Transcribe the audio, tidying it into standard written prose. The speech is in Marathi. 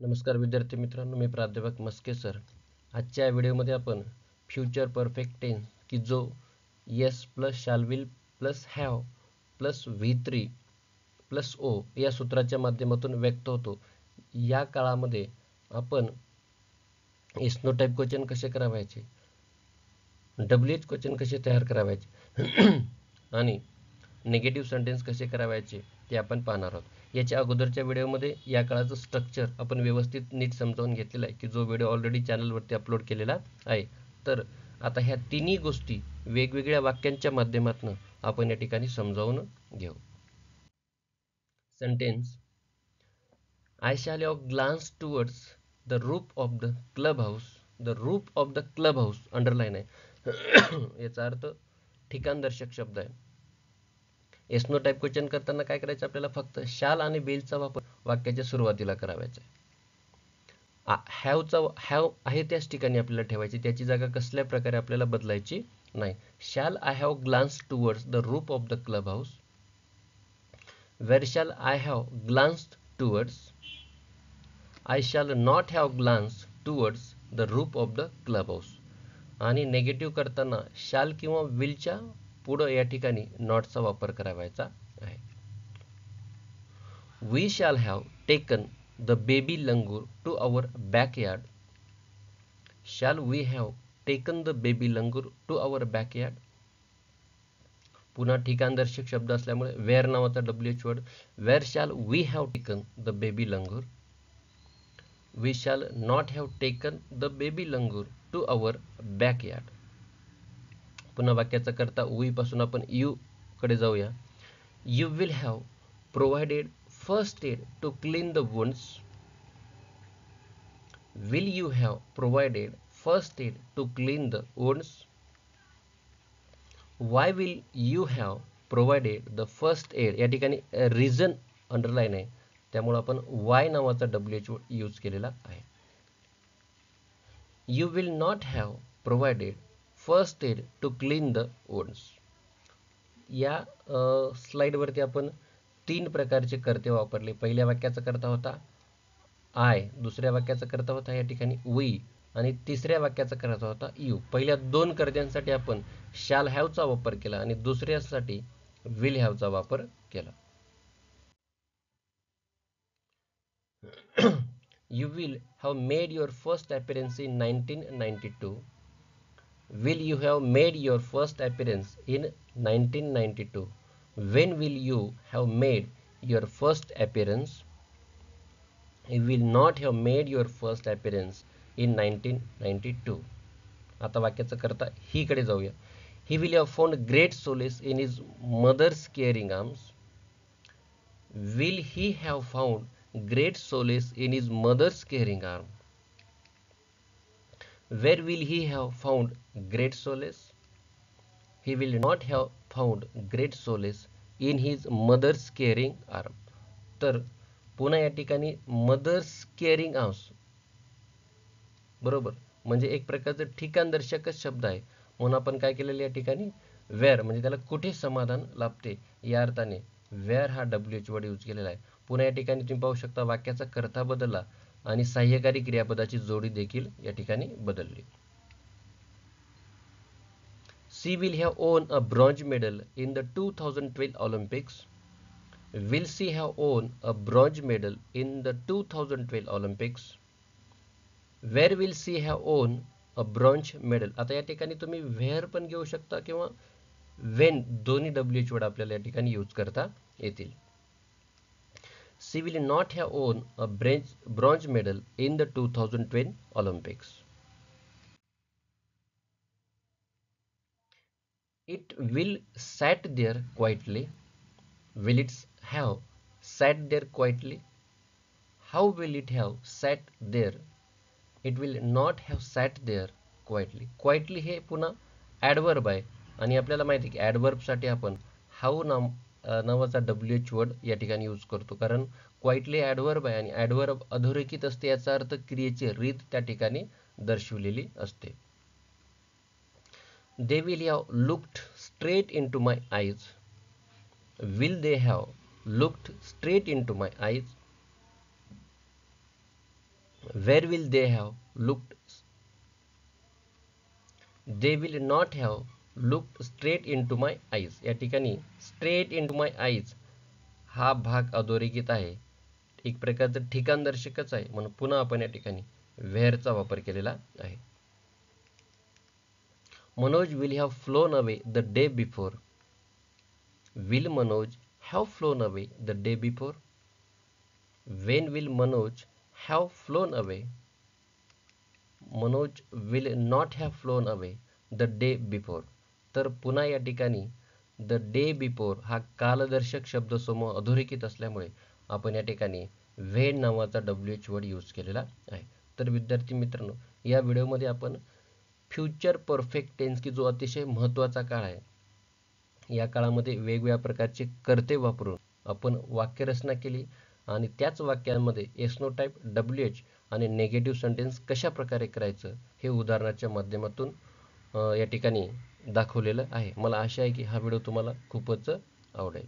नमस्कार विद्यार्थी मित्रांनो, मी प्राध्यापक मस्के सर. आजच्या व्हिडिओमध्ये आपण फ्युचर परफेक्ट टेन्स की जो yes plus shall will plus have plus V3 plus O या सूत्राच्या माध्यमातून व्यक्त होतो. या काळामध्ये आपण एस नो टाईप क्वेश्चन कसे करावायचे, WH क्वेश्चन कसे तयार करावायचे आणि निगेटिव्ह सेंटेन्स कसे करावायचे ते आपण पाहणार आहोत. याच्या अगोदरच्या व्हिडिओमध्ये या काळाचं स्ट्रक्चर आपण व्यवस्थित नीट समजावून घेतलेला आहे की जो व्हिडिओ ऑलरेडी चॅनलवरती अपलोड केलेला आहे. तर आता ह्या तिन्ही गोष्टी वेगवेगळ्या वाक्यांच्या माध्यमातून आपण या ठिकाणी समजावून घेऊ. Sentence I shall have glance towards the roof of the club house. The roof of the club house underline आहे. याचा अर्थ ठिकाणदर्शक शब्द आहे. एस नो टाईप क्वेश्चन करताना काय करायचं, आपल्याला फक्त शाल आणि विलचा वापर वाक्याच्या सुरुवातीला करावायचा आहे. हॅव आहे त्याच ठिकाणी आपल्याला ठेवायची, त्याची जागा कसल्या प्रकारे आपल्याला बदलायची नाही. Shall I have glance towards the roof of the club house. Where shall I have glance towards. I shall not have glance towards the roof of the club house. आणि नेगेटिव्ह करताना शाल किंवा विलच्या पुढं या ठिकाणी नॉटचा वापर करावायचा आहे. We shall have taken the baby langur to our backyard. Shall we have taken the baby langur to our backyard. पुन्हा ठिकाणदर्शक शब्द असल्यामुळे वेअर नावाचा WH word. Where shall we have taken the baby langur. We shall not have taken the baby langur to our backyard. पुन्हा वाक्याचा करता वी पासून आपण यू कडे जाऊया. You will have provided first aid to clean the wounds. Will you have provided first aid to clean the wounds. Why will you have provided the first aid. या ठिकाणी रिझन अंडरलाईन आहे, त्यामुळे आपण वाय नावाचा WH यूज केलेला आहे. You will not have provided first aid to clean the wounds. या स्लाइडवरती आपण तीन प्रकारचे कर्ते वापरले. पहिल्या वाक्याचा करता होता आय, दुसऱ्या वाक्याचा करता होता या ठिकाणी वी आणि तिसऱ्या वाक्याचा करता होता यू. पहिल्या दोन कर्त्यांसाठी आपण शॅल हॅवचा वापर केला आणि दुसऱ्यासाठी विल हॅवचा वापर केला. You will have made your first appearance in 1992. Will you have made your first appearance in 1992? When will you have made your first appearance? You will not have made your first appearance in 1992. आता वाक्याचा करता ही कडे जाऊया. He will have found great solace in his mother's caring arms. Will he have found great solace in his mother's caring arm? Where will he have found great solace? He will not have found great solace in his mother's caring arm. तर पुन्हा या ठिकाणी मदर्स केअरिंग आर्म्स बरोबर, म्हणजे एक प्रकारचं ठिकाणदर्शकच शब्द आहे. म्हणून आपण काय केलेलं या ठिकाणी वेअर, म्हणजे त्याला कुठे समाधान लाभते या अर्थाने वेअर हा WH वर्ड यूज केलेला आहे. पुन्हा या ठिकाणी तुम्ही पाहू शकता वाक्याचा कर्ता बदलला आणि सहाय्यकारी क्रियापदाची जोडी देखील या ठिकाणी बदलली. She will have won a bronze medal in the 2012 Olympics. Will she have won a bronze medal in the 2012 Olympics. Where will she have won a bronze medal. आता या ठिकाणी तुम्ही वेअर पण घेऊ शकता किंवा वेन, दोन्ही WH वर्ड आपल्याला या ठिकाणी यूज करता येतील. She will not have won a bronze medal in the 2012 Olympics. It will sat there quietly. Will it have sat there quietly. How will it have sat there. It will not have sat there quietly. Quietly हे पुन्हा ॲडवर्ब आहे आणि आपल्याला माहिती आहे की ॲडवर्बसाठी आपण हाऊ नावाचा WH वर्ड या ठिकाणी यूज करतो, कारण क्वाइटली ॲडवर्ब आहे आणि ॲडवर्ब अधोरेखित असते, याचा अर्थ क्रियेची रीत त्या ठिकाणी दर्शविलेली असते. They will have looked straight into my eyes. Will they have looked straight into my eyes. Where will they have looked, they will not have looked straight into my eyes. या ठिकाणी straight into my eyes हा भाग अधोरेखित आहे, एक प्रकारचं ठिकाणदर्शकच आहे, म्हणून पुन्हा आपण या ठिकाणी वेअरचा वापर केलेला आहे. Manoj will have phloem away the day before. Will Manoj have phloem away the day before. Wien will Manoj have phloem away. Manoj will not have phloem away the day before. तर पुन्हा या ठिकाणी द डे बिफोर हा कालदर्शक शब्दसमूह अधोरेखित असल्यामुळे आपण या ठिकाणी व्हेन नावाचा WH वर्ड यूज केलेला आहे. तर विद्यार्थी मित्रांनो, या व्हिडिओमध्ये आपण फ्युचर परफेक्ट टेन्स की जो अतिशय महत्त्वाचा काळ आहे, या काळामध्ये वेगवेगळ्या प्रकारचे कर्ते वापरून आपण वाक्यरचना केली आणि त्याच वाक्यांमध्ये एसनो टाईप, WH आणि नेगेटिव्ह सेंटेन्स कशा प्रकारे करायचं हे उदाहरणाच्या माध्यमातून या ठिकाणी दाखवलेलं आहे. मला आशा आहे की हा व्हिडिओ तुम्हाला खूपच आवडेल.